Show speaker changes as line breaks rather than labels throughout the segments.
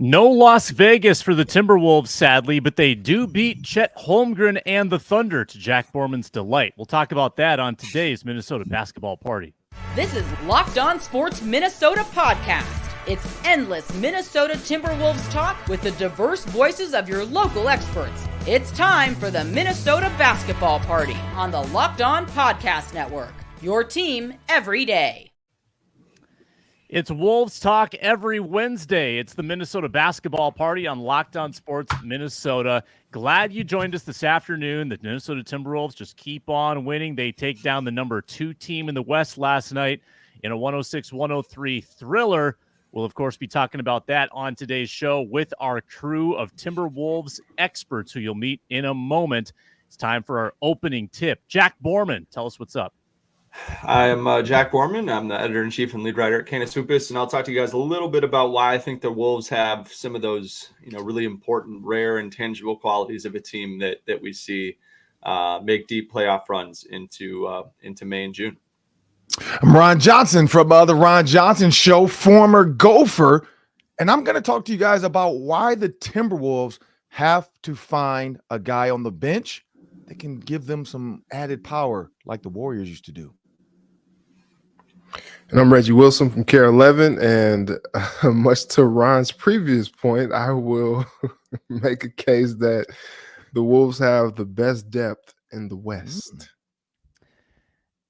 No Las Vegas for the Timberwolves, sadly, but they do beat Chet Holmgren and the Thunder to Jack Borman's delight. We'll talk about that on today's Minnesota Basketball Party.
This is Locked On Sports Minnesota podcast. It's endless Minnesota Timberwolves talk with the diverse voices of your local experts. It's time for the Minnesota Basketball Party on the Locked On Podcast Network. Your team every day.
It's Wolves Talk every Wednesday. It's the Minnesota Basketball Party on Locked On Sports Minnesota. Glad you joined us this afternoon. The Minnesota Timberwolves just keep on winning. They take down the number 2 team in the West last night in a 106-103 thriller. We'll, of course, be talking about that on today's show with our crew of Timberwolves experts who you'll meet in a moment. It's time for our opening tip. Jack Borman, tell us what's up.
I'm Jack Borman. I'm the editor-in-chief and lead writer at candidacy, and I'll talk to you guys a little bit about why I think the Wolves have some of those, really important, rare, and tangible qualities of a team that we see make deep playoff runs into May and June.
I'm Ron Johnson from the Ron Johnson Show, former Gopher, and I'm going to talk to you guys about why the Timberwolves have to find a guy on the bench that can give them some added power like the Warriors used to do.
And I'm Reggie Wilson from Care 11, and much to Ron's previous point, I will make a case that the Wolves have the best depth in the West.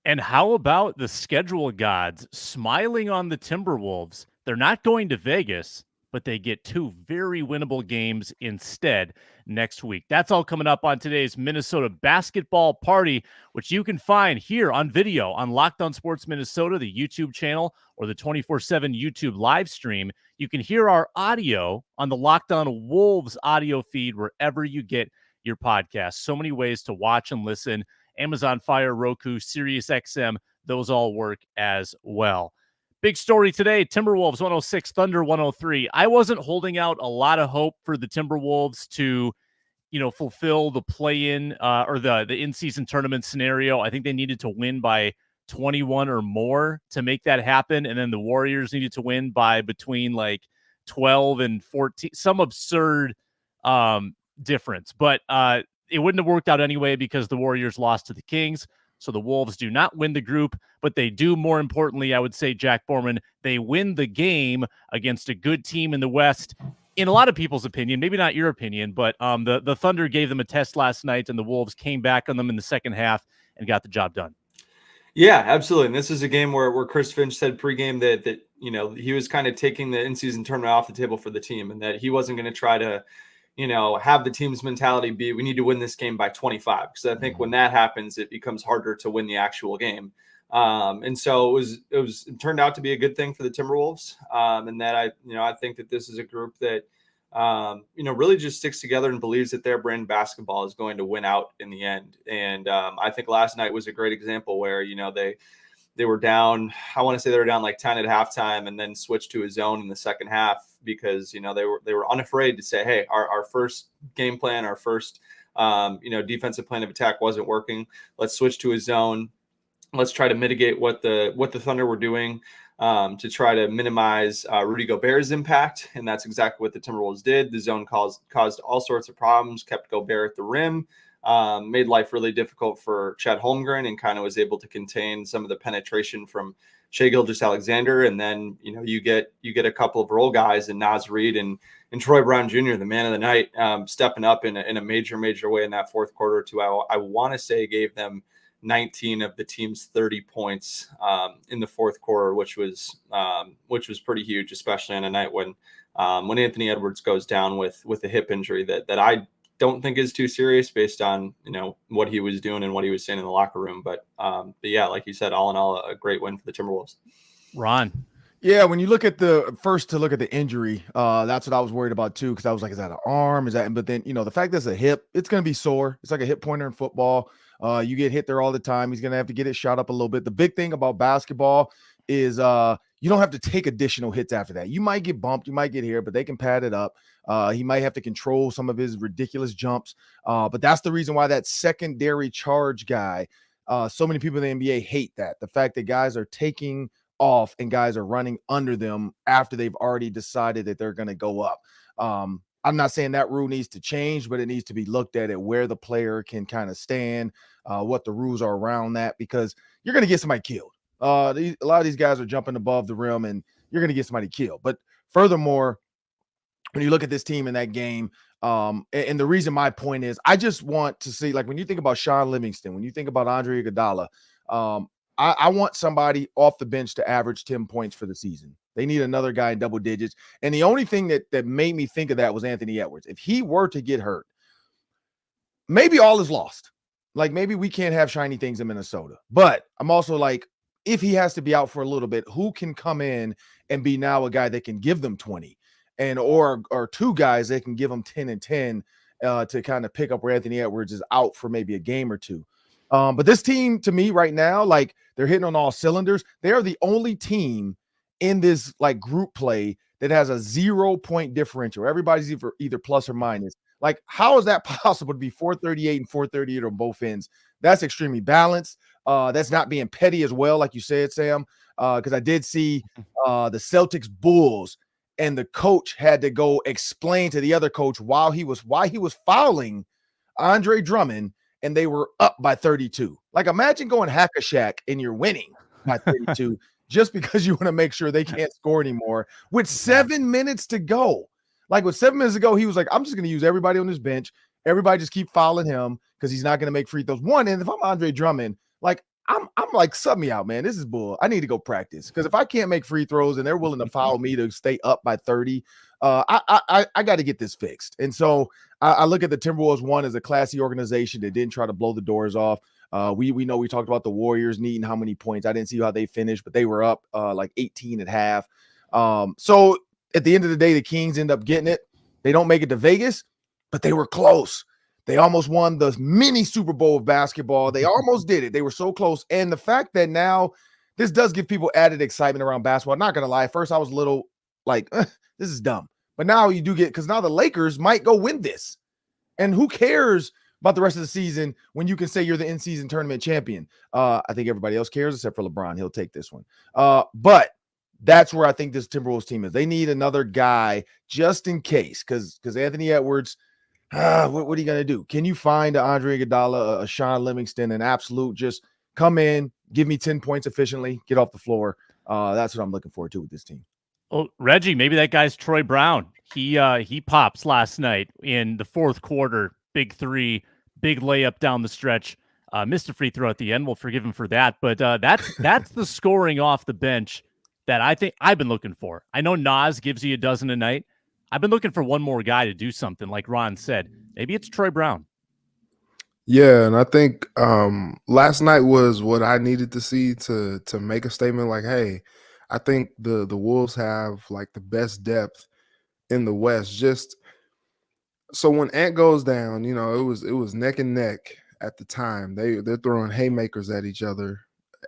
And how about the schedule gods smiling on the Timberwolves? They're not going to Vegas, but they get 2 very winnable games instead next week. That's all coming up on today's Minnesota Basketball Party, which you can find here on video on Locked On Sports Minnesota, the YouTube channel, or the 24/7 YouTube live stream. You can hear our audio on the Locked On Wolves audio feed wherever you get your podcast. So many ways to watch and listen. Amazon Fire, Roku, Sirius XM, those all work as well. Big story today, Timberwolves 106, Thunder 103. I wasn't holding out a lot of hope for the Timberwolves to, fulfill the play-in or the in-season tournament scenario. I think they needed to win by 21 or more to make that happen, and then the Warriors needed to win by between 12 and 14, some absurd difference. But it wouldn't have worked out anyway because the Warriors lost to the Kings. So the Wolves do not win the group, but they do, more importantly, I would say, Jack Borman, they win the game against a good team in the West. In a lot of people's opinion, maybe not your opinion, but the Thunder gave them a test last night, and the Wolves came back on them in the second half and got the job done.
Yeah, absolutely. And this is a game where Chris Finch said pregame that he was kind of taking the in-season tournament off the table for the team, and that he wasn't going to try to have the team's mentality be, we need to win this game by 25. Because I think when that happens, it becomes harder to win the actual game. And so it turned out to be a good thing for the Timberwolves. And that I think that this is a group that, really just sticks together and believes that their brand basketball is going to win out in the end. And I think last night was a great example where, they were down, I want to say they were down 10 at halftime and then switched to a zone in the second half because, they were unafraid to say, hey, our first game plan, our first, defensive plan of attack wasn't working. Let's switch to a zone. Let's try to mitigate what the Thunder were doing to try to minimize Rudy Gobert's impact. And that's exactly what the Timberwolves did. The zone caused all sorts of problems, kept Gobert at the rim, made life really difficult for Chet Holmgren, and kind of was able to contain some of the penetration from Shai Gilgeous-Alexander. And then, you get a couple of role guys in Naz Reid and Troy Brown Jr., the man of the night, stepping up in a major way in that fourth quarter too. I want to say gave them 19 of the team's 30 points in the fourth quarter, which was pretty huge, especially on a night when Anthony Edwards goes down with a hip injury that I don't think is too serious based on, what he was doing and what he was saying in the locker room. But yeah, like you said, all in all, a great win for the Timberwolves.
Ron.
Yeah, when you look at the injury, that's what I was worried about too, because I was like, is that an arm? But then, the fact that it's a hip, it's going to be sore. It's like a hip pointer in football. You get hit there all the time. He's going to have to get it shot up a little bit. The big thing about basketball is you don't have to take additional hits after that. You might get bumped, you might get here, but they can pad it up. He might have to control some of his ridiculous jumps. But that's the reason why that secondary charge guy, so many people in the NBA hate that. The fact that guys are taking off and guys are running under them after they've already decided that they're going to go up. I'm not saying that rule needs to change, but it needs to be looked at where the player can kind of stand, what the rules are around that, because you're going to get somebody killed. A lot of these guys are jumping above the rim and you're going to get somebody killed. But furthermore, when you look at this team in that game, and the reason my point is, I just want to see, like, when you think about Sean Livingston, when you think about Andre Iguodala, I want somebody off the bench to average 10 points for the season. They need another guy in double digits. And the only thing that made me think of that was Anthony Edwards. If he were to get hurt, maybe all is lost. Like, maybe we can't have shiny things in Minnesota. But I'm also like, if he has to be out for a little bit, who can come in and be now a guy that can give them 20? And or two guys that can give them 10 and 10 to kind of pick up where Anthony Edwards is out for maybe a game or two. But this team, to me right now, like, they're hitting on all cylinders. They are the only team in this like group play that has a 0-point differential. Everybody's either plus or minus. Like, how is that possible to be 438 and 438 on both ends? That's extremely balanced. That's not being petty as well, like you said, Sam. Because I did see the Celtics Bulls, and the coach had to go explain to the other coach why he was fouling Andre Drummond, and they were up by 32. Like, imagine going hack a Shaq and you're winning by 32 just because you want to make sure they can't score anymore with 7 minutes to go. Like, with 7 minutes to go, he was like, I'm just going to use everybody on this bench. Everybody just keep fouling him because he's not going to make free throws. One, and if I'm Andre Drummond, like, I'm like, sub me out, man. This is bull. I need to go practice, because if I can't make free throws and they're willing to foul me to stay up by 30, I got to get this fixed. And so I look at the Timberwolves, one, as a classy organization that didn't try to blow the doors off. We know we talked about the Warriors needing how many points. I didn't see how they finished, but they were up like 18 at half. So at the end of the day, the Kings end up getting it. They don't make it to Vegas, but they were close. They almost won the mini Super Bowl of basketball. They almost did it. They were so close. And the fact that now this does give people added excitement around basketball. I'm not going to lie. At first, I was a little like, this is dumb. But now you do get, because now the Lakers might go win this. And who cares about the rest of the season when you can say you're the in-season tournament champion? I think everybody else cares except for LeBron. He'll take this one. But that's where I think this Timberwolves team is. They need another guy just in case, because Anthony Edwards, what are you going to do? Can you find an Andre Iguodala, a Sean Livingston, an absolute just come in, give me 10 points efficiently, get off the floor? That's what I'm looking forward to with this team.
Oh, Reggie, maybe that guy's Troy Brown. He pops last night in the fourth quarter. Big three, big layup down the stretch. Missed a free throw at the end. We'll forgive him for that. But that's the scoring off the bench that I think I've been looking for. I know Nas gives you a dozen a night. I've been looking for one more guy to do something, like Ron said. Maybe it's Troy Brown.
Yeah, and I think last night was what I needed to see to make a statement like, hey, I think the Wolves have like the best depth in the West. Just so when Ant goes down, you know, it was neck and neck at the time. They're throwing haymakers at each other.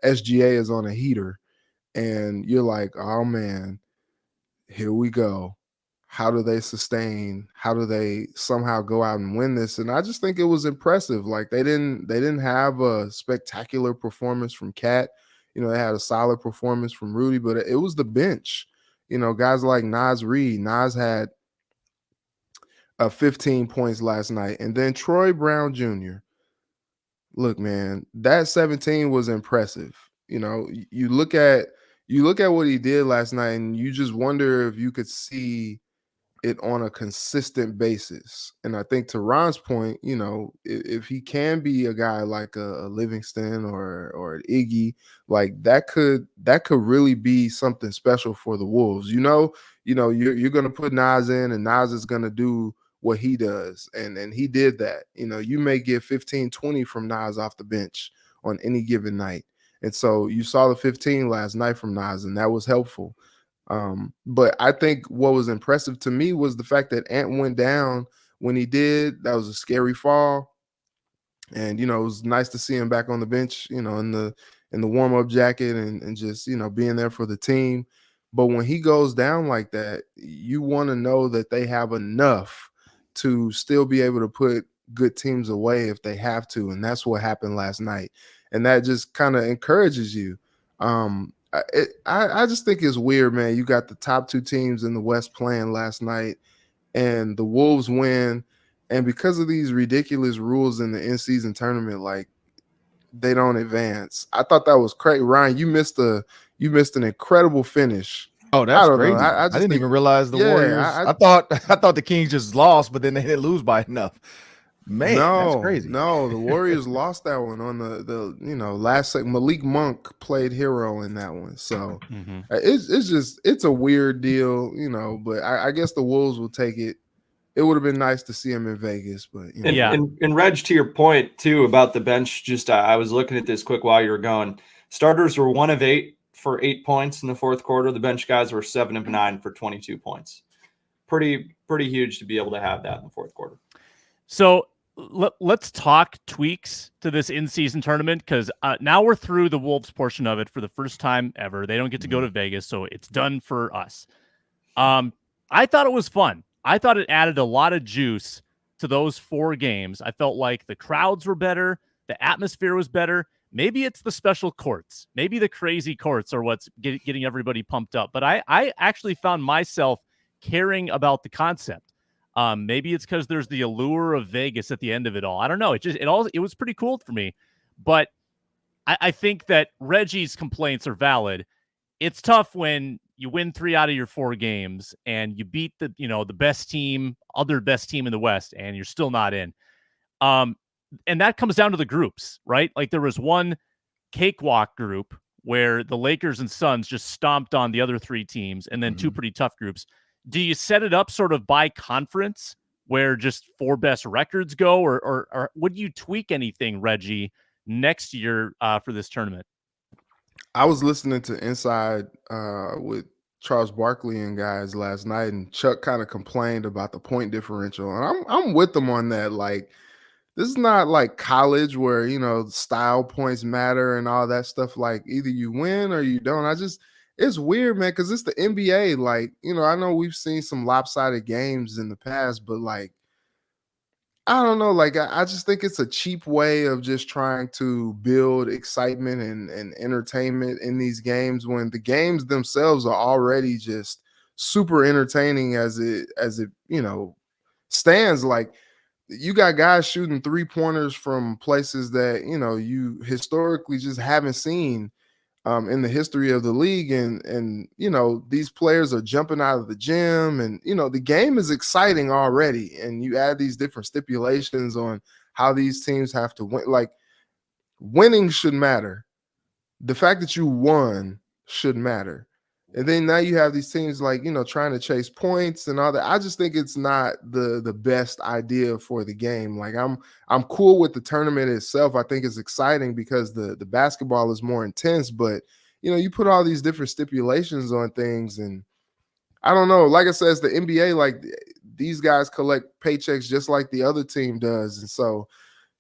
SGA is on a heater, and you're like, oh man, here we go. How do they sustain? How do they somehow go out and win this? And I just think it was impressive. Like they didn't have a spectacular performance from Cat. You know, they had a solid performance from Rudy, but it was the bench. You know, guys like Naz Reid. Naz had 15 points last night. And then Troy Brown Jr. Look, man, that 17 was impressive. You know, you look at what he did last night, and you just wonder if you could see it on a consistent basis. And I think to Ron's point, you know, if he can be a guy like a Livingston or an Iggy, like that could really be something special for the Wolves. You know, you're going to put Nas in, and Nas is going to do what he does. And he did that. You know, you may get 15, 20 from Nas off the bench on any given night. And so you saw the 15 last night from Nas, and that was helpful. But I think what was impressive to me was the fact that Ant went down when he did. That was a scary fall. And, you know, it was nice to see him back on the bench, you know, in the warm-up jacket and just, you know, being there for the team. But when he goes down like that, you want to know that they have enough to still be able to put good teams away if they have to. And that's what happened last night. And that just kind of encourages you. I just think it's weird, man. You got the top two teams in the West playing last night, and the Wolves win, and because of these ridiculous rules in the in-season tournament, like they don't advance. I thought that was crazy. Ryan, you missed an incredible finish.
Oh, that's
I don't
crazy.
know. I
I
just
didn't even realize the
yeah,
Warriors. I thought the Kings just lost, but then they didn't lose by enough. Man, that's crazy.
No, the Warriors lost that one on the last second. Malik Monk played hero in that one. So it's a weird deal, but I guess the Wolves will take it. It would have been nice to see him in Vegas, but
And Reg, to your point too about the bench, just I was looking at this quick while you were going. Starters were 1 of 8 for 8 points in the fourth quarter. The bench guys were 7 of 9 for 22 points. Pretty huge to be able to have that in the fourth quarter.
So let's talk tweaks to this in-season tournament, because now we're through the Wolves portion of it for the first time ever. They don't get to go to Vegas, so it's done for us. I thought it was fun. I thought it added a lot of juice to those 4 games. I felt like the crowds were better. The atmosphere was better. Maybe it's the special courts. Maybe the crazy courts are what's getting everybody pumped up. But I actually found myself caring about the concept. Maybe it's because there's the allure of Vegas at the end of it all. I don't know. It was pretty cool for me. But I think that Reggie's complaints are valid. It's tough when you win 3 out of your 4 games and you beat the best team, other best team in the West, and you're still not in. And that comes down to the groups, right? Like there was one cakewalk group where the Lakers and Suns just stomped on the other 3 teams, and then 2 pretty tough groups. Do you set it up sort of by conference where just 4 best records go, or would you tweak anything, Reggie, next year for this tournament?
I was listening to Inside with Charles Barkley and guys last night, and Chuck kind of complained about the point differential, and I'm with them on that. Like, this is not like college where style points matter and all that stuff. Like, either you win or you don't. It's weird, man, because it's the NBA. Like, I know we've seen some lopsided games in the past, but like, I don't know. Like, I just think it's a cheap way of just trying to build excitement and entertainment in these games when the games themselves are already just super entertaining as it stands. Like, you got guys shooting 3-pointers from places that you historically just haven't seen in the history of the league, and these players are jumping out of the gym, and the game is exciting already, and you add these different stipulations on how these teams have to win. Like, winning should matter. The fact that you won should matter. And then now you have these teams like, trying to chase points and all that. I just think it's not the best idea for the game. Like, I'm cool with the tournament itself. I think it's exciting because the basketball is more intense, but you put all these different stipulations on things, and I don't know. Like I said, it's the NBA. Like, these guys collect paychecks just like the other team does. And so,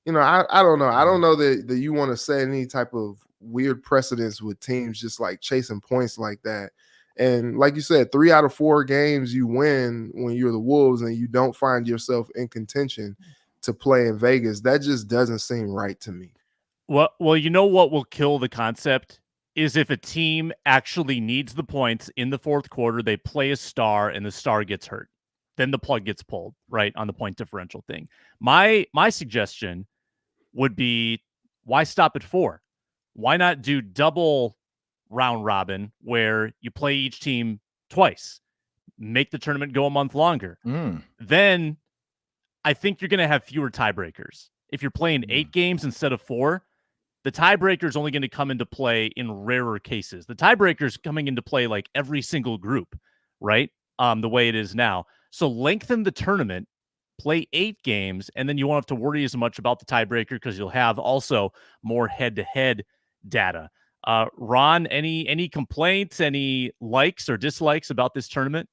I don't know. I don't know that you want to set any type of weird precedents with teams just like chasing points like that. And like you said, 3 out of 4 games you win when you're the Wolves and you don't find yourself in contention to play in Vegas. That just doesn't seem right to me.
Well, you know what will kill the concept is if a team actually needs the points in the fourth quarter, they play a star and the star gets hurt. Then the plug gets pulled, right, on the point differential thing. My suggestion would be, why stop at 4? Why not do double round robin where you play each team twice, make the tournament go a month longer? Then I think you're going to have fewer tiebreakers. If you're playing 8 games instead of 4, the tiebreaker is only going to come into play in rarer cases. The tiebreaker is coming into play like every single group, right? The way it is now. So lengthen the tournament, play 8 games, and then you won't have to worry as much about the tiebreaker because you'll have also more head-to-head data. Ron, any complaints, any likes or dislikes about this tournament?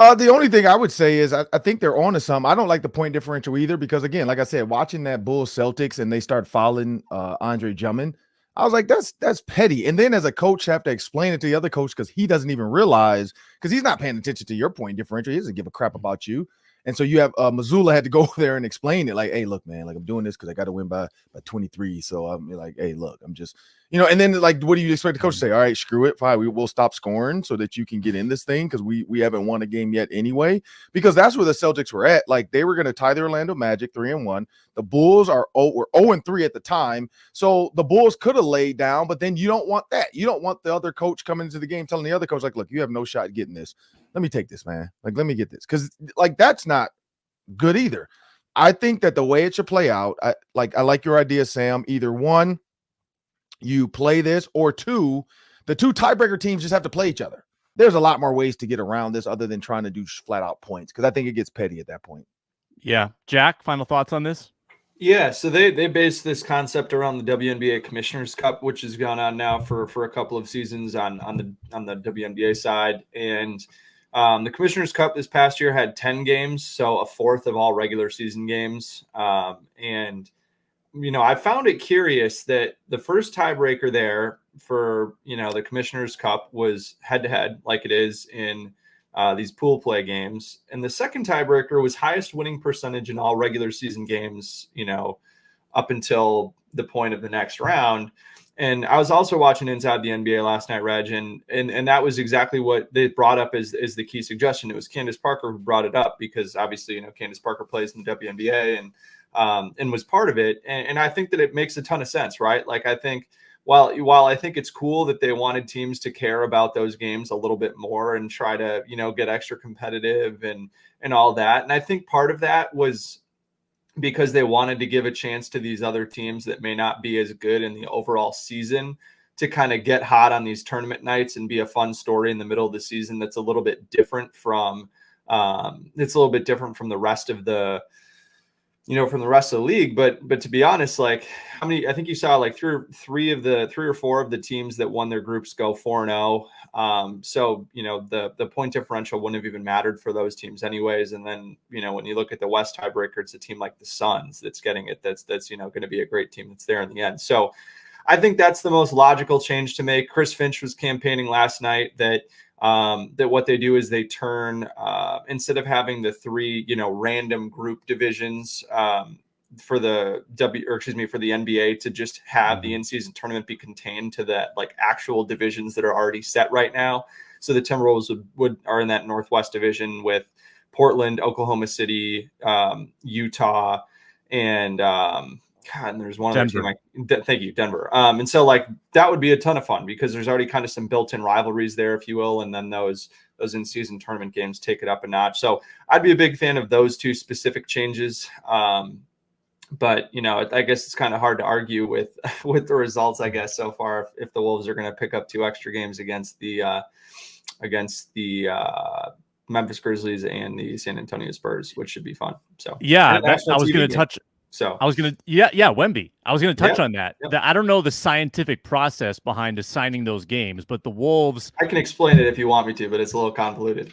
The only thing I would say is I think they're on to something. I don't like the point differential either because, again, like I said, watching that Bulls Celtics and they start fouling Andre Drummond, I was like, that's petty. And then as a coach, have to explain it to the other coach because he doesn't even realize, because he's not paying attention to your point differential. He doesn't give a crap about you. And so you have Missoula had to go there and explain it like, hey, look, man, like I'm doing this because I got to win by 23. So I'm like, hey, look, I'm just, and then like, what do you expect the coach to say? All right, screw it. Fine. We'll stop scoring so that you can get in this thing because we haven't won a game yet anyway, because that's where the Celtics were at. Like they were going to tie the Orlando Magic 3-1. The Bulls were 0-3 at the time. So the Bulls could have laid down, but then you don't want that. You don't want the other coach coming into the game telling the other coach, like, look, you have no shot getting this. Let me take this, man. Like, let me get this. Because, like, that's not good either. I think that the way it should play out, I like your idea, Sam. Either one, you play this, or two, the two tiebreaker teams just have to play each other. There's a lot more ways to get around this other than trying to do flat out points, because I think it gets petty at that point.
Yeah. Jack, final thoughts on this?
Yeah, so they based this concept around the WNBA Commissioner's Cup, which has gone on now for a couple of seasons on the WNBA side. And the Commissioner's Cup this past year had 10 games, so a fourth of all regular season games. And I found it curious that the first tiebreaker there for the Commissioner's Cup was head-to-head, like it is in these pool play games. And the second tiebreaker was highest winning percentage in all regular season games, up until the point of the next round. And I was also watching Inside the NBA last night, Reg, and that was exactly what they brought up as the key suggestion. It was Candace Parker who brought it up because obviously, Candace Parker plays in the WNBA and was part of it. And I think that it makes a ton of sense, right? Like, I think while I think it's cool that they wanted teams to care about those games a little bit more and try to, get extra competitive and all that. And I think part of that was because they wanted to give a chance to these other teams that may not be as good in the overall season to kind of get hot on these tournament nights and be a fun story in the middle of the season. That's a little bit different from the rest of the, from the rest of the league. But to be honest, like how many, I think you saw like three or four of the teams that won their groups go 4-0. So, the point differential wouldn't have even mattered for those teams anyways. And then, when you look at the West tiebreaker, it's a team like the Suns that's getting it. That's, going to be a great team that's there in the end. So I think that's the most logical change to make. Chris Finch was campaigning last night that what they do is they turn, instead of having the three, random group divisions, for the NBA to just have the in-season tournament be contained to that like actual divisions that are already set right now. So the Timberwolves are in that Northwest division with Portland, Oklahoma City, Utah, and and there's one other team. Thank you, Denver. And so like that would be a ton of fun because there's already kind of some built-in rivalries there, if you will, and then those in-season tournament games take it up a notch. So I'd be a big fan of those two specific changes. But I guess it's kind of hard to argue with the results, I guess, so far if the Wolves are going to pick up 2 extra games against the Memphis Grizzlies and the San Antonio Spurs, which should be fun. So
yeah, I was going to touch.
So
I was going to, Wemby. I was going to touch on that.
Yep.
I don't know the scientific process behind assigning those games, but the Wolves.
I can explain it if you want me to, but it's a little convoluted.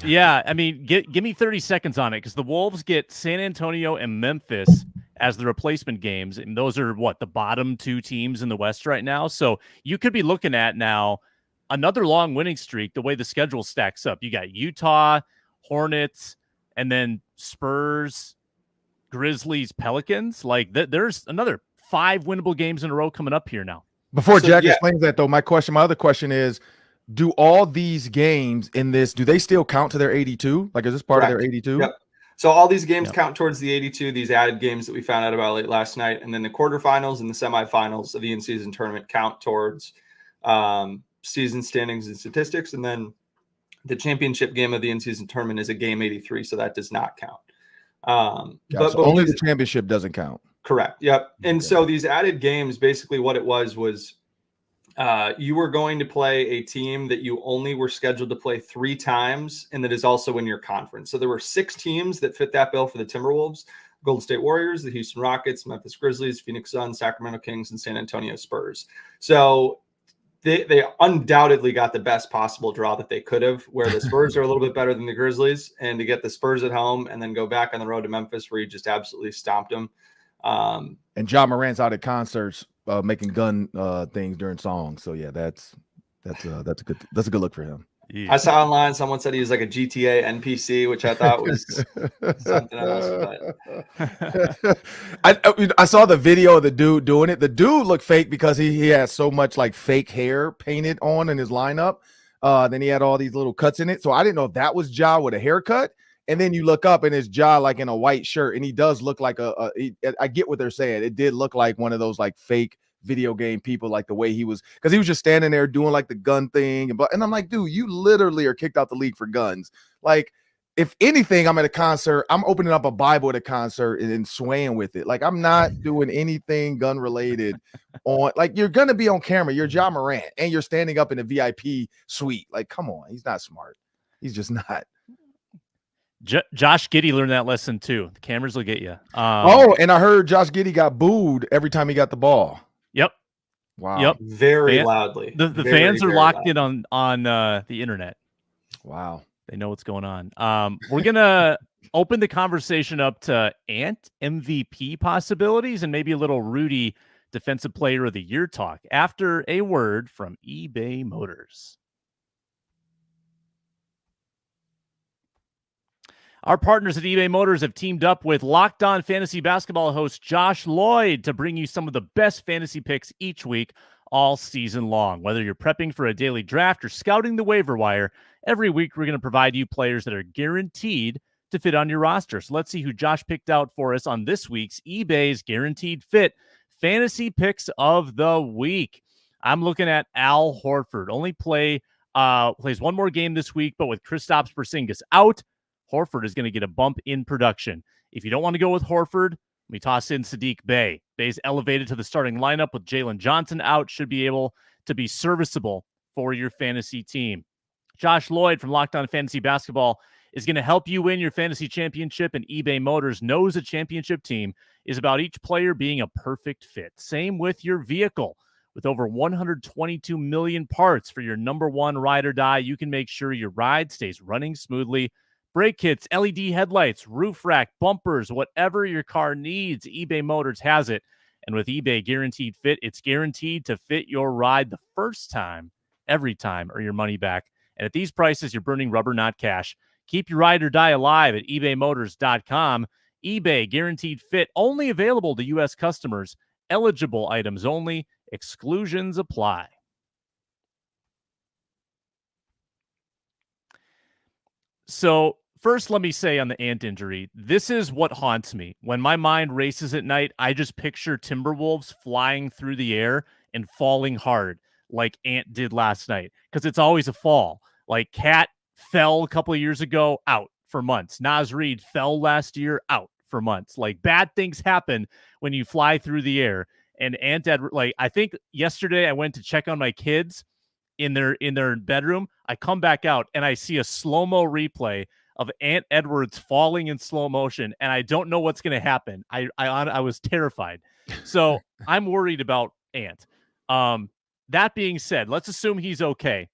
Yeah, I mean, give me 30 seconds on it because the Wolves get San Antonio and Memphis as the replacement games, and those are the bottom 2 teams in the West right now. So you could be looking at now another long winning streak. The way the schedule stacks up, you got Utah, Hornets, and then Spurs, Grizzlies, Pelicans. Like there's another 5 winnable games in a row coming up here now.
Before Jack explains that though, my other question is, do all these games in this, do they still count to their 82? Like, is this part of their 82?
Yep. So all these games count towards the 82, these added games that we found out about late last night. And then the quarterfinals and the semifinals of the in-season tournament count towards season standings and statistics. And then the championship game of the in-season tournament is a game 83. So that does not count.
But only the championship doesn't count.
Correct. Yep. And so these added games, basically what it was you were going to play a team that you only were scheduled to play 3 times, and that is also in your conference. So there were 6 teams that fit that bill for the Timberwolves: Golden State Warriors, the Houston Rockets, Memphis Grizzlies, Phoenix Suns, Sacramento Kings, and San Antonio Spurs. So they undoubtedly got the best possible draw that they could have, where the Spurs are a little bit better than the Grizzlies, and to get the Spurs at home and then go back on the road to Memphis where you just absolutely stomped them.
And John Morant's out at concerts making gun things during songs. So yeah, that's a good look for him.
Yeah.
I saw online someone said he was like a GTA NPC, which I thought was something else. But
I saw the video of the dude doing it. The dude looked fake because he has so much like fake hair painted on in his lineup. Then he had all these little cuts in it. So I didn't know if that was Ja with a haircut. And then you look up and it's Ja like in a white shirt, and he does look like I get what they're saying. It did look like one of those like fake video game people, like the way he was, because he was just standing there doing like the gun thing, and I'm like, dude, you literally are kicked out the league for guns. Like, if anything, I'm at a concert, I'm opening up a Bible at a concert and swaying with it. Like, I'm not doing anything gun related on, like, you're gonna be on camera, you're Ja Morant, and you're standing up in a VIP suite. Like, come on, he's not smart. He's just not.
Josh Giddey learned that lesson too. The cameras will get you.
And I heard Josh Giddey got booed every time he got the ball.
Yep.
Wow.
Yep.
Very loudly.
The fans are locked in on the internet.
Wow.
They know what's going on. We're gonna open the conversation up to Ant MVP possibilities and maybe a little Rudy Defensive Player of the Year talk after a word from eBay Motors. Our partners at eBay Motors have teamed up with Locked On Fantasy Basketball host Josh Lloyd to bring you some of the best fantasy picks each week, all season long. Whether you're prepping for a daily draft or scouting the waiver wire, every week we're going to provide you players that are guaranteed to fit on your roster. So let's see who Josh picked out for us on this week's eBay's Guaranteed Fit Fantasy Picks of the Week. I'm looking at Al Horford. Only plays one more game this week, but with Kristaps Porzingis out, Horford is going to get a bump in production. If you don't want to go with Horford, we toss in Sadiq Bey. Bey's elevated to the starting lineup with Jalen Johnson out, should be able to be serviceable for your fantasy team. Josh Lloyd from Locked On Fantasy Basketball is going to help you win your fantasy championship, and eBay Motors knows a championship team is about each player being a perfect fit. Same with your vehicle. With over 122 million parts for your number one ride or die, you can make sure your ride stays running smoothly. Brake kits, LED headlights, roof rack, bumpers, whatever your car needs, eBay Motors has it. And with eBay Guaranteed Fit, it's guaranteed to fit your ride the first time, every time, or your money back. And at these prices, you're burning rubber, not cash. Keep your ride or die alive at ebaymotors.com. eBay Guaranteed Fit, only available to U.S. customers. Eligible items only. Exclusions apply. So first, let me say on the Ant injury, this is what haunts me. When my mind races at night, I just picture Timberwolves flying through the air and falling hard like Ant did last night, because it's always a fall. Like Cat fell a couple of years ago, out for months. Naz Reid fell last year, out for months. Like, bad things happen when you fly through the air. And Ant Edwards, like, I think yesterday I went to check on my kids in their bedroom. I come back out and I see a slow-mo replay of Ant Edwards falling in slow motion, and I don't know what's going to happen. I was terrified. So I'm worried about Ant. That being said, let's assume he's okay.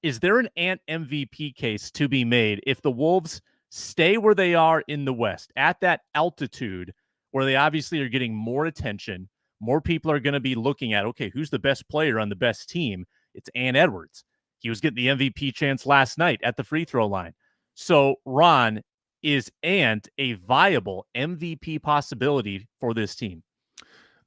Is there an Ant MVP case to be made if the Wolves stay where they are in the West, at that altitude where they obviously are getting more attention? More people are going to be looking at, okay, who's the best player on the best team? It's Ant Edwards. He was getting the MVP chance last night at the free throw line. So, Ron, is Ant a viable MVP possibility for this team?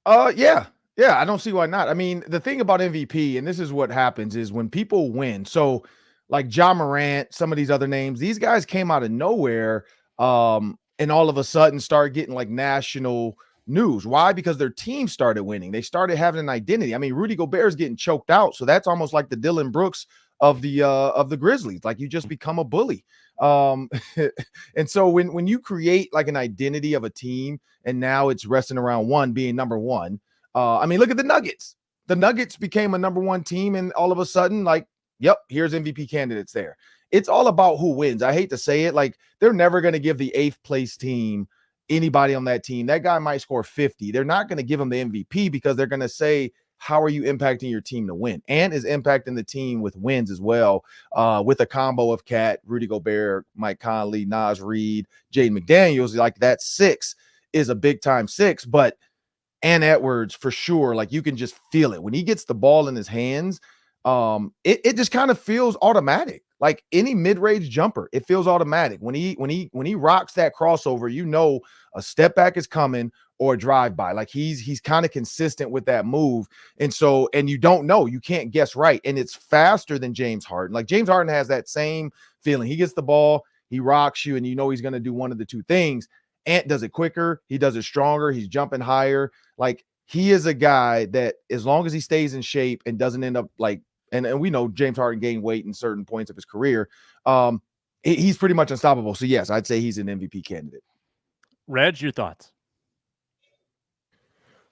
Yeah, I don't see why not. I mean, the thing about MVP, and this is what happens, is when people win. So, like Ja Morant, some of these other names, these guys came out of nowhere, and all of a sudden start getting like national news. Why? Because their team started winning. They started having an identity. I mean, Rudy Gobert is getting choked out, so that's almost like the Dylan Brooks of the Grizzlies. Like, you just become a bully. And so when you create like an identity of a team, and now it's resting around one being number one. I mean, look at the Nuggets. The Nuggets became a number one team, and all of a sudden, like, yep, here's MVP candidates there. It's all about who wins. I hate to say it, like, they're never going to give the 8th place team anybody on that team. That guy might score 50. They're not going to give him the MVP because they're going to say, how are you impacting your team to win? And is impacting the team with wins as well, with a combo of Cat, Rudy Gobert, Mike Conley, Naz Reid, Jaden McDaniels. Like, that 6 is a big time 6, but Ant Edwards for sure, like, you can just feel it when he gets the ball in his hands. it just kind of feels automatic. Like any mid-range jumper, it feels automatic. When he rocks that crossover, you know a step back is coming or a drive-by. Like he's kind of consistent with that move. And you don't know, you can't guess right. And it's faster than James Harden. Like James Harden has that same feeling. He gets the ball, he rocks you, and you know he's going to do one of the two things. Ant does it quicker, he does it stronger, he's jumping higher. Like he is a guy that as long as he stays in shape and doesn't end up like, and we know James Harden gained weight in certain points of his career, he's pretty much unstoppable. So yes, I'd say he's an MVP candidate.
Reg, your thoughts?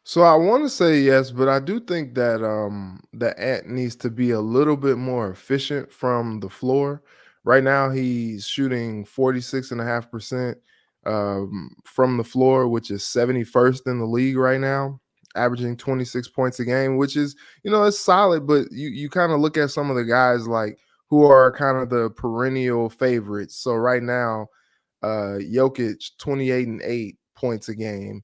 So I want to say yes, but I do think that the Ant needs to be a little bit more efficient from the floor. Right now, he's shooting 46.5% from the floor, which is 71st in the league right now, averaging 26 points a game, which is, it's solid. But you kind of look at some of the guys like who are kind of the perennial favorites. So right now, Jokic 28.8 points a game.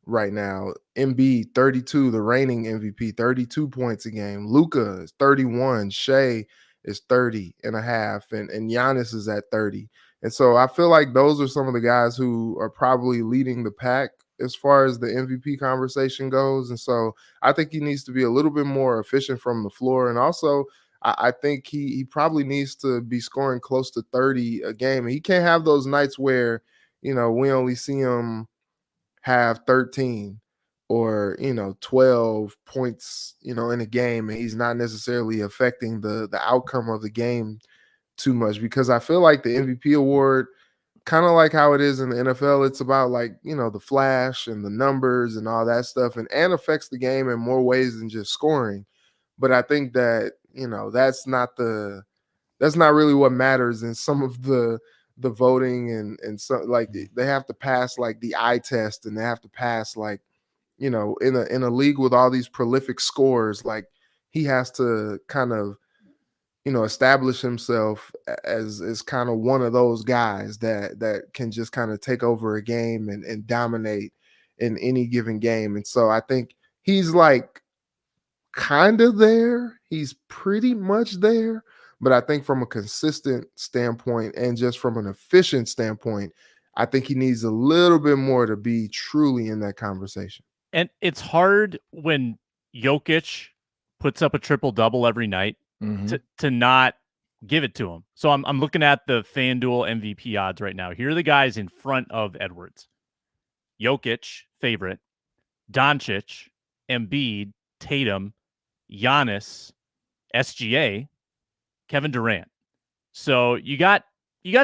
Right now, Embiid 32, the reigning MVP, 32 points a game. Luka is 31. Shea is 30.5, and Giannis is at 30. And so I feel like those are some of the guys who are probably leading the pack as far as the MVP conversation goes. And so I think he needs to be a little bit more efficient from the floor. And also, I think he probably needs to be scoring close to 30 a game. And he can't have those nights where, we only see him have 13 or 12 points in a game, and he's not necessarily affecting the outcome of the game too much. Because I feel like the MVP award, kind of like how it is in the NFL, it's about like the flash and the numbers and all that stuff, and affects the game in more ways than just scoring. But I think that that's not really what matters in some of the voting, and so like they have to pass like the eye test, and they have to pass like in a league with all these prolific scorers, like he has to kind of establish himself as kind of one of those guys that can just kind of take over a game and dominate in any given game. And so I think he's like kind of there, he's pretty much there. But I think from a consistent standpoint and just from an efficient standpoint, I think he needs a little bit more to be truly in that conversation.
And it's hard when Jokic puts up a triple-double every night to not give it to him. So I'm looking at the FanDuel MVP odds right now. Here are the guys in front of Edwards. Jokic, favorite. Doncic, Embiid, Tatum, Giannis, SGA, Kevin Durant. So you got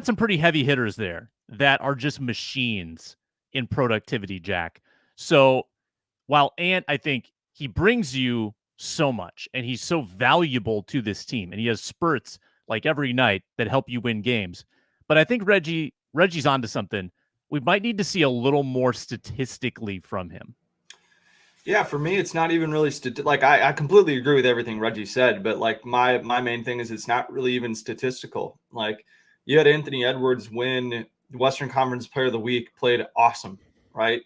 some pretty heavy hitters there that are just machines in productivity, Jack. So while Ant, I think he brings you so much and he's so valuable to this team, and he has spurts like every night that help you win games. But I think Reggie's onto something. We might need to see a little more statistically from him.
Yeah, for me, it's not even really I completely agree with everything Reggie said, but like my main thing is it's not really even statistical. Like you had Anthony Edwards win the Western Conference Player of the Week, played awesome, right?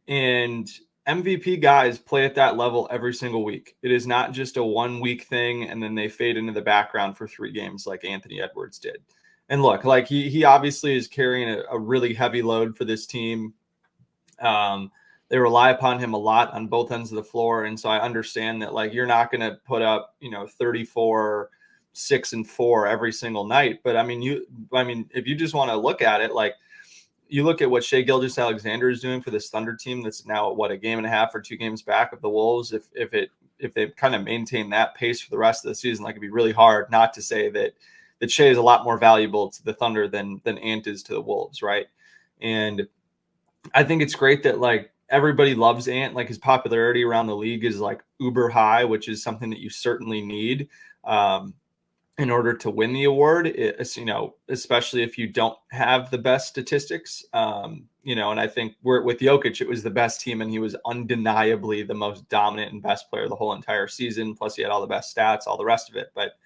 And MVP guys play at that level every single week. It is not just a 1 week thing and then they fade into the background for 3 games like Anthony Edwards did. And look, like he obviously is carrying a really heavy load for this team. They rely upon him a lot on both ends of the floor. And so I understand that like you're not going to put up, 34, 6 and 4 every single night. But I mean, if you just want to look at it, like you look at what Shai Gilgeous-Alexander is doing for this Thunder team that's now a game and a half or 2 games back of the Wolves. If they kind of maintain that pace for the rest of the season, like it'd be really hard not to say that Shai is a lot more valuable to the Thunder than Ant is to the Wolves, right? And I think it's great that like everybody loves Ant. Like his popularity around the league is like uber high, which is something that you certainly need in order to win the award. It's, especially if you don't have the best statistics, and I think with Jokic, it was the best team and he was undeniably the most dominant and best player the whole entire season. Plus he had all the best stats, all the rest of it. But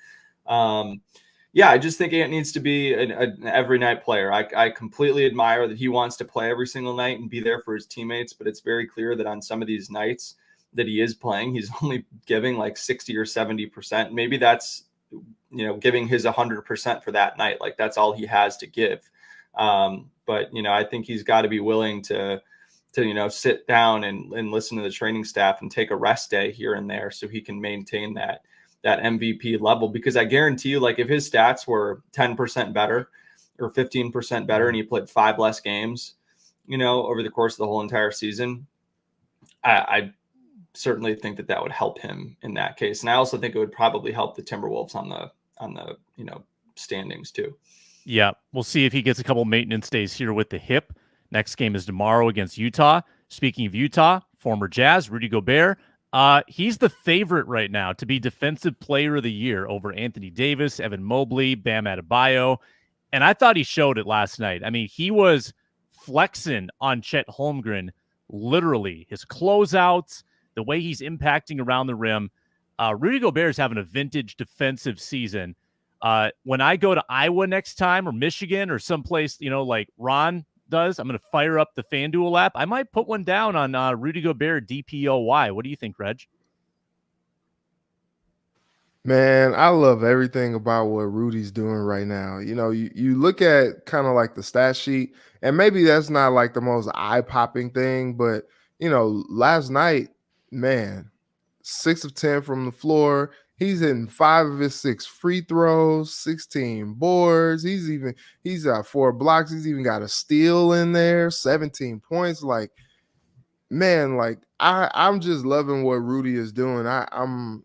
yeah, I just think Ant needs to be an every night player. I completely admire that he wants to play every single night and be there for his teammates, but it's very clear that on some of these nights, that he is playing. He's only giving like 60 or 70%. Maybe that's, giving his 100% for that night. Like that's all he has to give. But, I think he's got to be willing to sit down and listen to the training staff and take a rest day here and there so he can maintain that MVP level. Because I guarantee you, like if his stats were 10% better or 15% better and he played 5 less games, over the course of the whole entire season, I certainly think that would help him in that case. And I also think it would probably help the Timberwolves on the standings too.
Yeah, we'll see if he gets a couple maintenance days here with the hip. Next game is tomorrow against Utah. Speaking of Utah, former Jazz, Rudy Gobert, he's the favorite right now to be Defensive Player of the Year over Anthony Davis, Evan Mobley, Bam Adebayo. And I thought he showed it last night. I mean, he was flexing on Chet Holmgren, literally. His closeouts, the way he's impacting around the rim. Rudy Gobert is having a vintage defensive season. When I go to Iowa next time or Michigan or someplace, like Ron does, I'm going to fire up the FanDuel app. I might put one down on Rudy Gobert DPOY. What do you think, Reg?
Man, I love everything about what Rudy's doing right now. You look at kind of like the stat sheet, and maybe that's not like the most eye-popping thing, but, last night, man, 6 of 10 from the floor. He's hitting 5 of his 6 free throws, 16 boards. He's got 4 blocks. He's even got a steal in there, 17 points. Like, man, like I'm just loving what Rudy is doing. I'm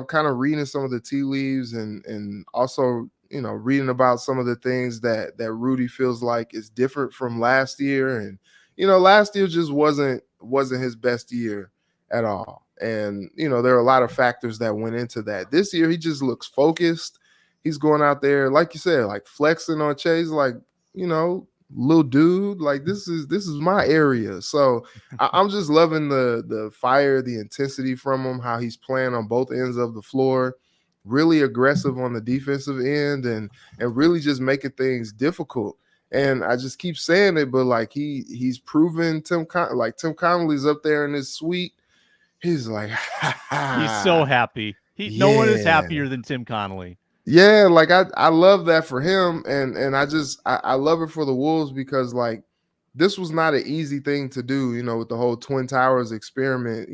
kind of reading some of the tea leaves and also, reading about some of the things that Rudy feels like is different from last year. And, last year just wasn't his best year at all. And, there are a lot of factors that went into that. This year, he just looks focused. He's going out there, like you said, like flexing on Chase, like, little dude, like this is my area. So I'm just loving the fire, the intensity from him, how he's playing on both ends of the floor, really aggressive on the defensive end and really just making things difficult. And I just keep saying it, but like he's proven Tim Connolly's up there in his suite. He's like,
he's so happy. No one is happier than Tim Connolly.
Yeah, like I love that for him, and I love it for the Wolves because like this was not an easy thing to do, with the whole Twin Towers experiment.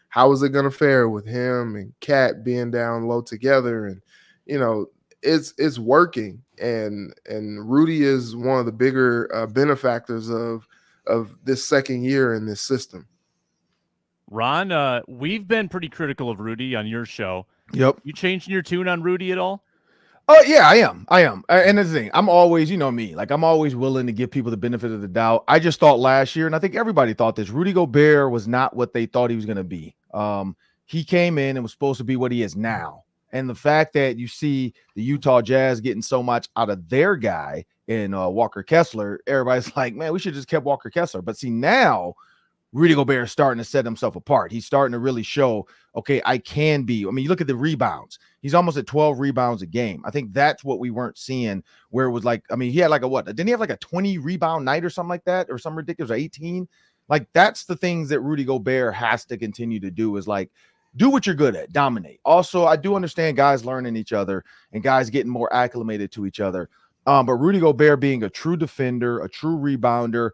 How is it going to fare with him and Cat being down low together, and it's working, and Rudy is one of the bigger benefactors of this second year in this system.
Ron, we've been pretty critical of Rudy on your show.
Yep.
You changing your tune on Rudy at all?
Oh, yeah, I am. And the thing, I'm always, me, like I'm always willing to give people the benefit of the doubt. I just thought last year, and I think everybody thought this, Rudy Gobert was not what they thought he was going to be. He came in and was supposed to be what he is now. And the fact that you see the Utah Jazz getting so much out of their guy in Walker Kessler, everybody's like, man, we should just kept Walker Kessler. But see, now Rudy Gobert is starting to set himself apart. He's starting to really show, okay, I can be. I mean, you look at the rebounds. He's almost at 12 rebounds a game. I think that's what we weren't seeing, where it was like, I mean, he had like didn't he have like a 20 rebound night or something like that, or something ridiculous, or 18? Like, that's the things that Rudy Gobert has to continue to do, is like, do what you're good at, dominate. Also, I do understand guys learning each other and guys getting more acclimated to each other. But Rudy Gobert being a true defender, a true rebounder,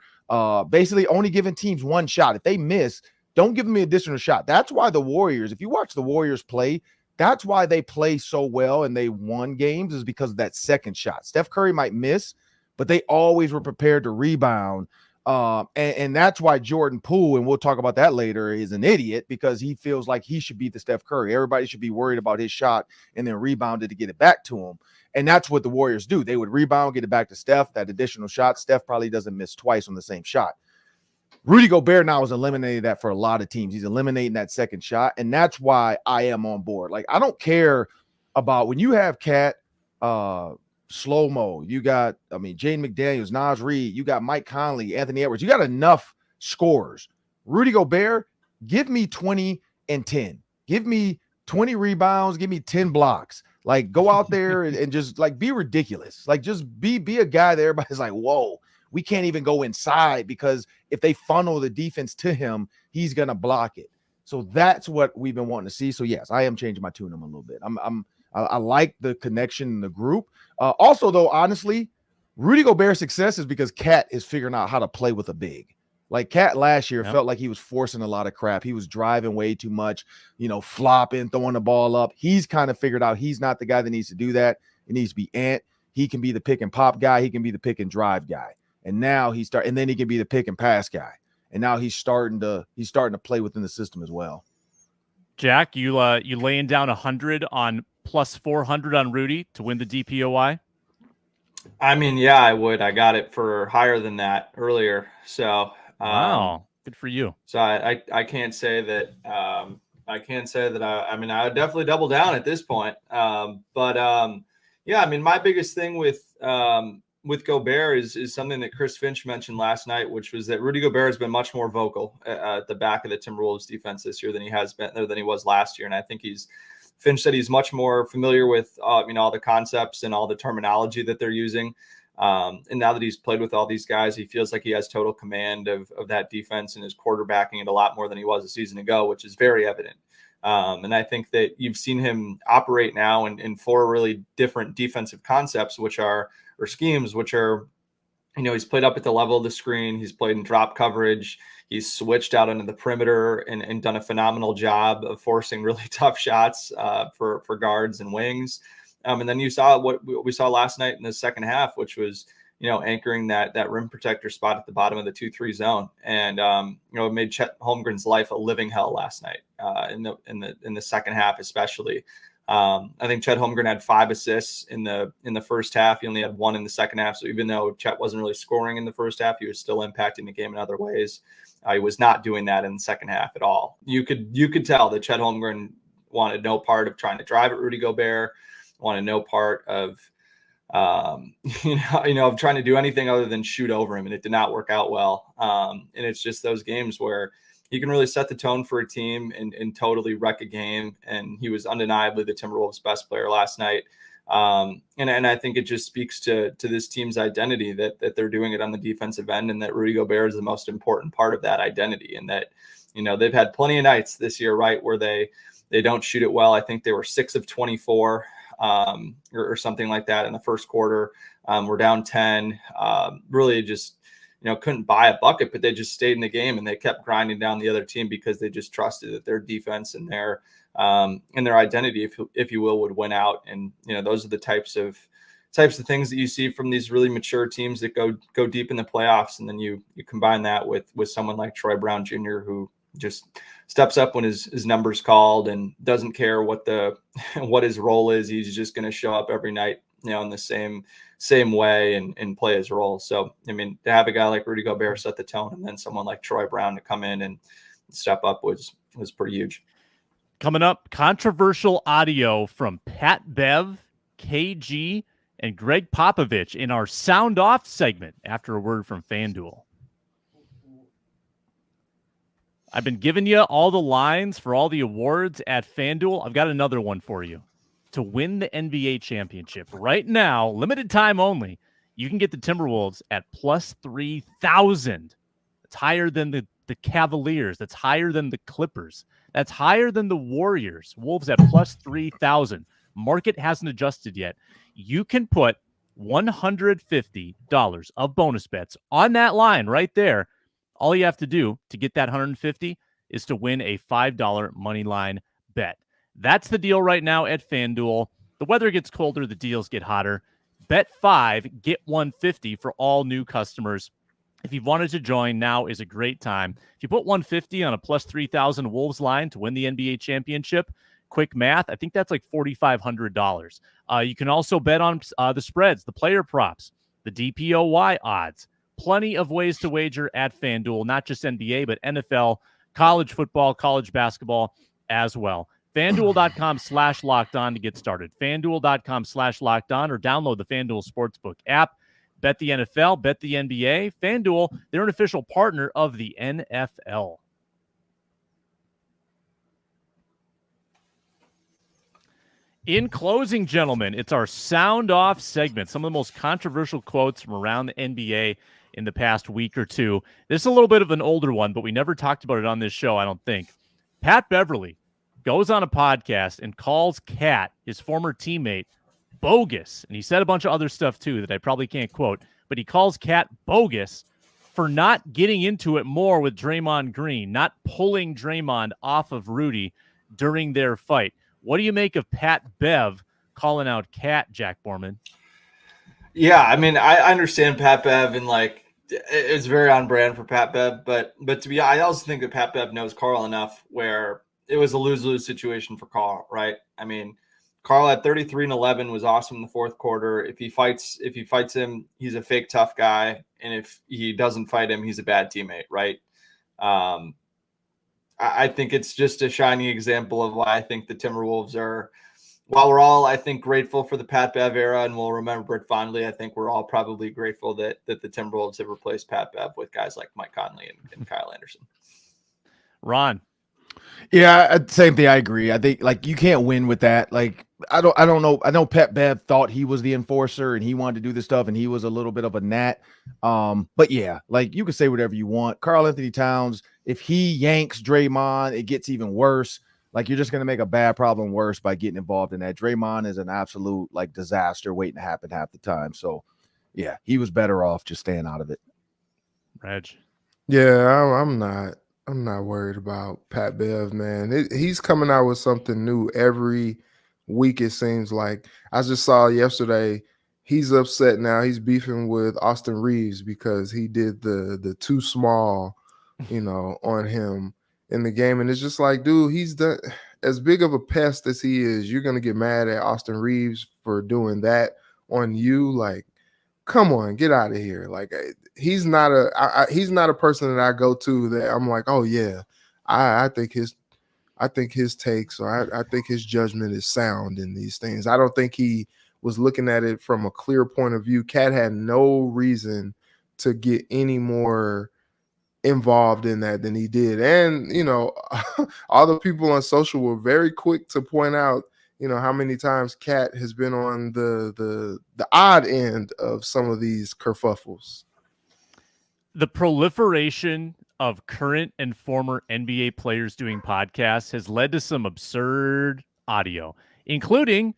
basically only giving teams one shot. If they miss, don't give them an additional shot. That's why the Warriors, if you watch the Warriors play, that's why they play so well and they won games, is because of that second shot. Steph Curry might miss, but they always were prepared to rebound. And that's why Jordan Poole, and we'll talk about that later, is an idiot, because he feels like he should be the Steph Curry. Everybody should be worried about his shot and then rebounded to get it back to him. And that's what the Warriors do. They would rebound, get it back to Steph, that additional shot. Steph probably doesn't miss twice on the same shot. Rudy Gobert now has eliminated that for a lot of teams. He's eliminating that second shot, and that's why I am on board. Like, I don't care about when you have Cat, Slow-Mo, you got, Jaden McDaniels, Naz Reid, you got Mike Conley, Anthony Edwards. You got enough scorers. Rudy Gobert, give me 20 and 10. Give me 20 rebounds. Give me 10 blocks. Like, go out there and just, like, be ridiculous. Like, just be a guy that everybody's like, whoa, we can't even go inside, because if they funnel the defense to him, he's going to block it. So that's what we've been wanting to see. So yes, I am changing my tune a little bit. I like the connection in the group. Also, though, honestly, Rudy Gobert's success is because Cat is figuring out how to play with a big. Like Cat last year felt like he was forcing a lot of crap. He was driving way too much, flopping, throwing the ball up. He's kind of figured out he's not the guy that needs to do that. It needs to be Ant. He can be the pick and pop guy. He can be the pick and drive guy. And now and then he can be the pick and pass guy. And now he's starting to play within the system as well.
Jack, you laying down 100 on plus 400 on Rudy to win the DPOY?
I mean, yeah, I would. I got it for higher than that earlier. So
wow, good for you.
So I can't say that. I mean, I would definitely double down at this point. Yeah, I mean, my biggest thing with Gobert is something that Chris Finch mentioned last night, which was that Rudy Gobert has been much more vocal at the back of the Timberwolves defense this year than he was last year. And I think Finch said he's much more familiar with all the concepts and all the terminology that they're using. And now that he's played with all these guys, he feels like he has total command of that defense and is quarterbacking it a lot more than he was a season ago, which is very evident. And I think that you've seen him operate now in four really different defensive concepts, or schemes, which are, he's played up at the level of the screen. He's played in drop coverage. He's switched out into the perimeter and done a phenomenal job of forcing really tough shots for guards and wings. And then you saw what we saw last night in the second half, which was, anchoring that rim protector spot at the bottom of the 2-3 zone. And, it made Chet Holmgren's life a living hell last night in the second half, especially. I think Chet Holmgren had 5 assists in the first half. He only had 1 in the second half. So even though Chet wasn't really scoring in the first half, he was still impacting the game in other ways. He was not doing that in the second half at all. You could tell that Chet Holmgren wanted no part of trying to drive at Rudy Gobert, wanted no part of of trying to do anything other than shoot over him, and it did not work out well. And it's just those games where he can really set the tone for a team and totally wreck a game. And he was undeniably the Timberwolves' best player last night. And I think it just speaks to this team's identity that they're doing it on the defensive end, and that Rudy Gobert is the most important part of that identity. And that, they've had plenty of nights this year, right, where they don't shoot it well. I think they were 6 of 24 or something like that in the first quarter. We're down 10, really just, couldn't buy a bucket, but they just stayed in the game and they kept grinding down the other team because they just trusted that their defense and their identity, if you will, would win out. And, those are the types of things that you see from these really mature teams that go deep in the playoffs. And then you combine that with someone like Troy Brown Jr., who just steps up when his number's called and doesn't care what his role is. He's just going to show up every night, in the same way and play his role. So, I mean, to have a guy like Rudy Gobert set the tone, and then someone like Troy Brown to come in and step up was pretty huge.
Coming up, controversial audio from Pat Bev, KG, and Greg Popovich in our Sound Off segment after a word from FanDuel. I've been giving you all the lines for all the awards at FanDuel. I've got another one for you. To win the NBA championship right now, limited time only, you can get the Timberwolves at plus 3,000. That's higher than the Cavaliers. That's higher than the Clippers. That's higher than the Warriors. Wolves at plus 3,000. Market hasn't adjusted yet. You can put $150 of bonus bets on that line right there. All you have to do to get that $150 is to win a $5 money line bet. That's the deal right now at FanDuel. The weather gets colder, the deals get hotter. Bet 5, get $150 for all new customers. If you've wanted to join, now is a great time. If you put $150 on a plus 3,000 Wolves line to win the NBA championship, quick math, I think that's like $4,500. You can also bet on the spreads, the player props, the DPOY odds. Plenty of ways to wager at FanDuel, not just NBA, but NFL, college football, college basketball as well. FanDuel.com/lockedon to get started. FanDuel.com/lockedon, or download the FanDuel Sportsbook app. Bet the NFL, bet the NBA. FanDuel, they're an official partner of the NFL. In closing, gentlemen, it's our Sound Off segment. Some of the most controversial quotes from around the NBA in the past week or two. This is a little bit of an older one, but we never talked about it on this show, I don't think. Pat Beverley goes on a podcast and calls Cat, his former teammate, bogus. And he said a bunch of other stuff too that I probably can't quote, but he calls Cat bogus for not getting into it more with Draymond Green, not pulling Draymond off of Rudy during their fight. What do you make of Pat Bev calling out Cat, Jack Borman?
Yeah, I mean, I understand Pat Bev, and like it's very on brand for Pat Bev, but I also think that Pat Bev knows Karl enough where it was a lose-lose situation for Karl, right? I mean, Karl at 33-11 was awesome in the fourth quarter. If he fights him, he's a fake tough guy, and if he doesn't fight him, he's a bad teammate, right? I think it's just a shining example of why I think the Timberwolves are. While we're all, I think, grateful for the Pat Bev era and we'll remember it fondly, I think we're all probably grateful that the Timberwolves have replaced Pat Bev with guys like Mike Conley and Kyle Anderson.
Ron.
Yeah, same thing. I agree. I think like you can't win with that. Like I don't know. I know Pat Bev thought he was the enforcer and he wanted to do this stuff and he was a little bit of a gnat. But yeah, like you can say whatever you want. Karl-Anthony Towns, if he yanks Draymond, it gets even worse. Like you're just going to make a bad problem worse by getting involved in that. Draymond is an absolute like disaster waiting to happen half the time. So yeah, he was better off just staying out of it.
Reg.
Yeah, I'm not worried about Pat Bev, man. He's coming out with something new every week, it seems like. I just saw yesterday he's upset now. He's beefing with Austin Reeves because he did the too small, on him in the game. And it's just like, dude, he's done as big of a pest as he is. You're going to get mad at Austin Reeves for doing that on you. Like, come on, get out of here. Like, he's not a person that I go to that I'm like, oh yeah, I think his takes or I think his judgment is sound in these things. I don't think he was looking at it from a clear point of view. Cat had no reason to get any more involved in that than he did. And, all the people on social were very quick to point out, how many times Cat has been on the odd end of some of these kerfuffles.
The proliferation of current and former NBA players doing podcasts has led to some absurd audio, including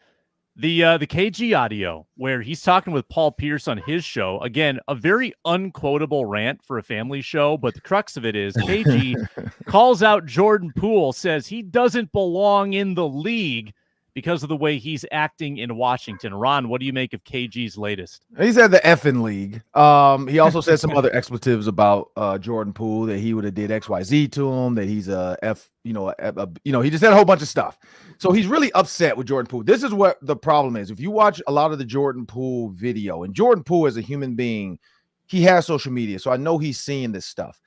the KG audio where he's talking with Paul Pierce on his show. Again, a very unquotable rant for a family show, but the crux of it is KG calls out Jordan Poole, says he doesn't belong in the league because of the way he's acting in Washington. Ron, what do you make of KG's latest?
He's at the effing league. He also said some other expletives about Jordan Poole, that he would have did XYZ to him, that he's a F, he just said a whole bunch of stuff. So he's really upset with Jordan Poole. This is what the problem is. If you watch a lot of the Jordan Poole video, and Jordan Poole as a human being, he has social media, so I know he's seeing this stuff.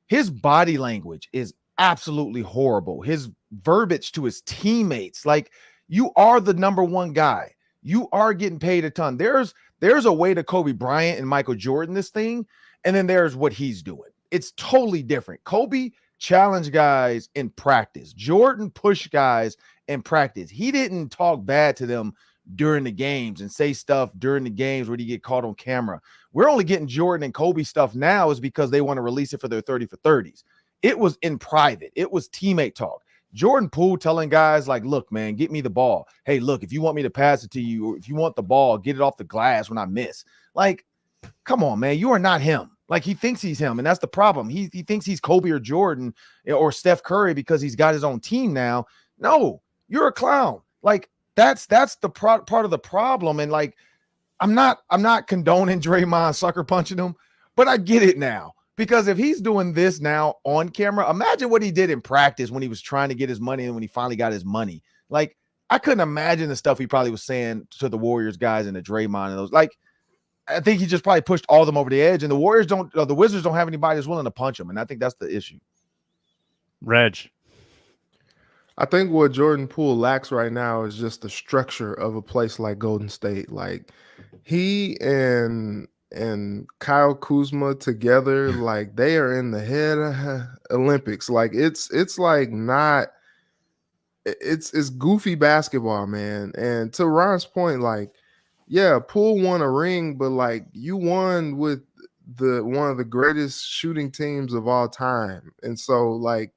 His body language is absolutely horrible. His verbiage to his teammates, like, you are the number one guy. You are getting paid a ton. There's a way to Kobe Bryant and Michael Jordan this thing, and then there's what he's doing. It's totally different. Kobe challenged guys in practice. Jordan pushed guys in practice. He didn't talk bad to them during the games and say stuff during the games where he get caught on camera. We're only getting Jordan and Kobe stuff now is because they want to release it for their 30 for 30s. It was in private. It was teammate talk. Jordan Poole telling guys like, look, man, get me the ball. Hey, look, if you want me to pass it to you, or if you want the ball, get it off the glass when I miss. Like, come on, man, you are not him. Like, he thinks he's him, and that's the problem. He thinks he's Kobe or Jordan or Steph Curry because he's got his own team now. No, you're a clown. Like, that's the part of the problem. And like, I'm not condoning Draymond sucker punching him, but I get it now. Because if he's doing this now on camera, imagine what he did in practice when he was trying to get his money and when he finally got his money. Like, I couldn't imagine the stuff he probably was saying to the Warriors guys and the Draymond and those. Like, I think he just probably pushed all of them over the edge, and the Wizards don't have anybody that's willing to punch him, and I think that's the issue.
Reg.
I think what Jordan Poole lacks right now is just the structure of a place like Golden State. Like, he and Kyle Kuzma together, like, they are in the head Olympics. Like, it's like not, it's goofy basketball, man. And to Ron's point, like, yeah, Poole won a ring, but like, you won with one of the greatest shooting teams of all time. And so, like,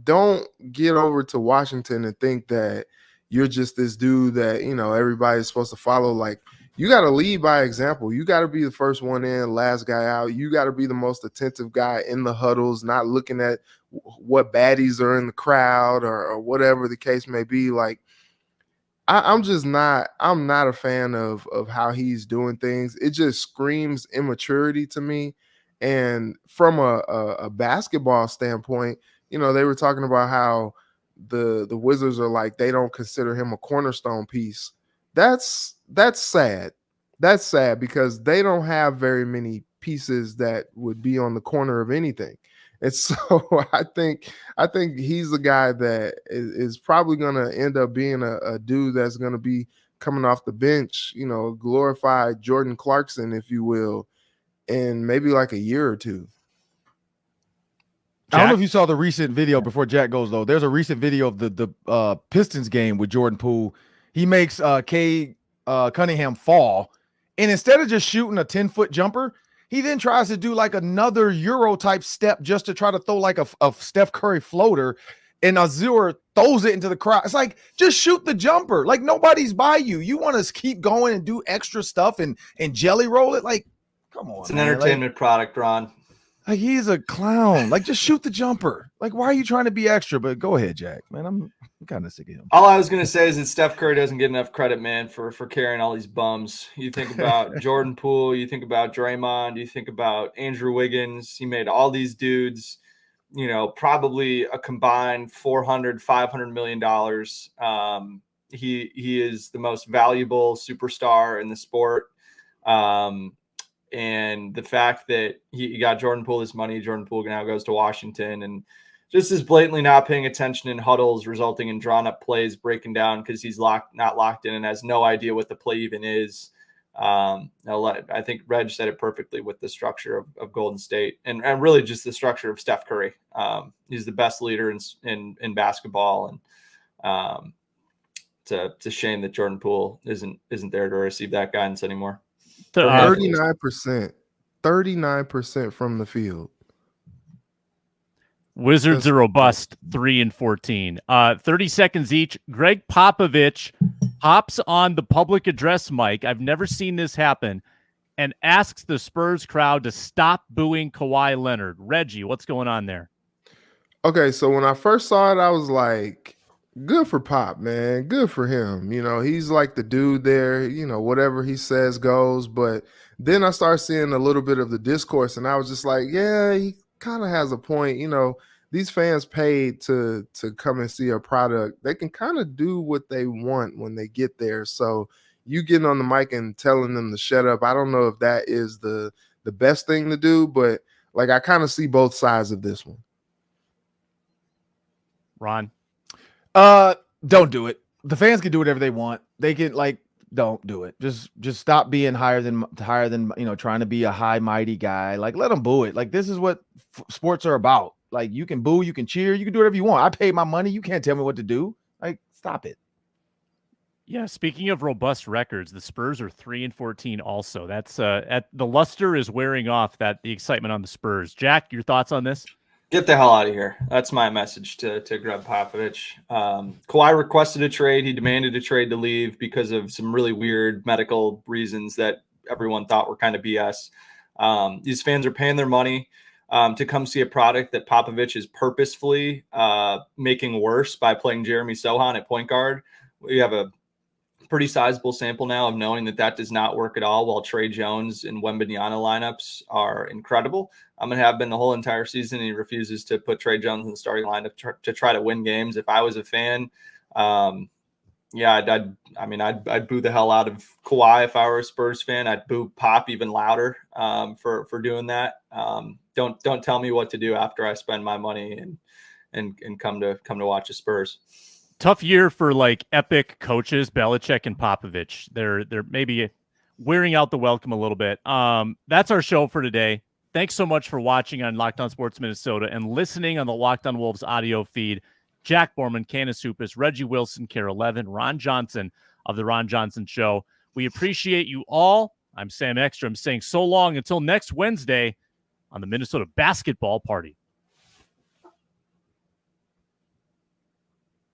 don't get over to Washington and think that you're just this dude that, everybody's supposed to follow. Like, you got to lead by example. You got to be the first one in, last guy out. You got to be the most attentive guy in the huddles, not looking at what baddies are in the crowd or whatever the case may be. Like, I'm not a fan of how he's doing things. It just screams immaturity to me. And from a basketball standpoint, they were talking about how the Wizards are like, they don't consider him a cornerstone piece. That's sad. That's sad because they don't have very many pieces that would be on the corner of anything. And so I think he's the guy that is probably going to end up being a dude that's going to be coming off the bench, glorified Jordan Clarkson, if you will, in maybe like a year or two.
Jack? I don't know if you saw the recent video before Jack goes, though. There's a recent video of the Pistons game with Jordan Poole. He makes Cunningham fall. And instead of just shooting a 10-foot jumper, he then tries to do like another Euro type step just to try to throw like a Steph Curry floater, and Azure throws it into the crowd. It's like, just shoot the jumper. Like, nobody's by you. You want to keep going and do extra stuff and jelly roll it? Like, come on.
It's an entertainment product, Ron.
Like, he's a clown. Like, just shoot the jumper. Like, why are you trying to be extra? But go ahead, Jack. Man, I'm kind of sick of him.
All I was going to say is that Steph Curry doesn't get enough credit, man, for carrying all these bums. You think about Jordan Poole, you think about Draymond, you think about Andrew Wiggins. He made all these dudes, probably a combined $400-500 million. He is the most valuable superstar in the sport. And the fact that he got Jordan Poole this money, Jordan Poole now goes to Washington, and just is blatantly not paying attention in huddles, resulting in drawn up plays breaking down because he's not locked in and has no idea what the play even is. I think Reg said it perfectly with the structure of Golden State and really just the structure of Steph Curry. He's the best leader in basketball, and it's a shame that Jordan Poole isn't there to receive that guidance anymore.
39% from the field.
Wizards are robust, 3-14. 30 seconds each. Greg Popovich hops on the public address mic. I've never seen this happen, and asks the Spurs crowd to stop booing Kawhi Leonard. Reggie, what's going on there?
Okay, so when I first saw it, I was like, good for Pop, man. Good for him. He's like the dude there, whatever he says goes. But then I started seeing a little bit of the discourse, and I was just like, yeah, he kind of has a point. These fans paid to come and see a product. They can kind of do what they want when they get there. So you getting on the mic and telling them to shut up, I don't know if that is the best thing to do, but like, I kind of see both sides of this one.
Ron?
Don't do it. The fans can do whatever they want. They can don't do it. Just stop being higher than trying to be a high mighty guy. Like, let them boo it. Like, this is what sports are about. Like, you can boo, you can cheer, you can do whatever you want. I paid my money. You can't tell me what to do. Like, stop it.
Yeah, speaking of robust records, the Spurs are 3-14 also. That's the luster is wearing off, the excitement on the Spurs. Jack, your thoughts on this?
Get the hell out of here. That's my message to Greg Popovich. Kawhi requested a trade. He demanded a trade to leave because of some really weird medical reasons that everyone thought were kind of BS. These fans are paying their money to come see a product that Popovich is purposefully making worse by playing Jeremy Sohan at point guard. We have a pretty sizable sample now of knowing that does not work at all, while Trey Jones and Wembanyama lineups are incredible. I'm going to have been the whole entire season, and he refuses to put Trey Jones in the starting lineup to try to win games. If I was a fan, I'd boo the hell out of Kawhi. If I were a Spurs fan, I'd boo Pop even louder for doing that. Don't tell me what to do after I spend my money and come to watch the Spurs.
Tough year for epic coaches, Belichick and Popovich. They're maybe wearing out the welcome a little bit. That's our show for today. Thanks so much for watching on Locked On Sports Minnesota and listening on the Locked On Wolves audio feed. Jack Borman, Candace Hoopus, Reggie Wilson, Care 11, Ron Johnson of The Ron Johnson Show. We appreciate you all. I'm Sam Ekstrom saying so long until next Wednesday on the Minnesota Basketball Party.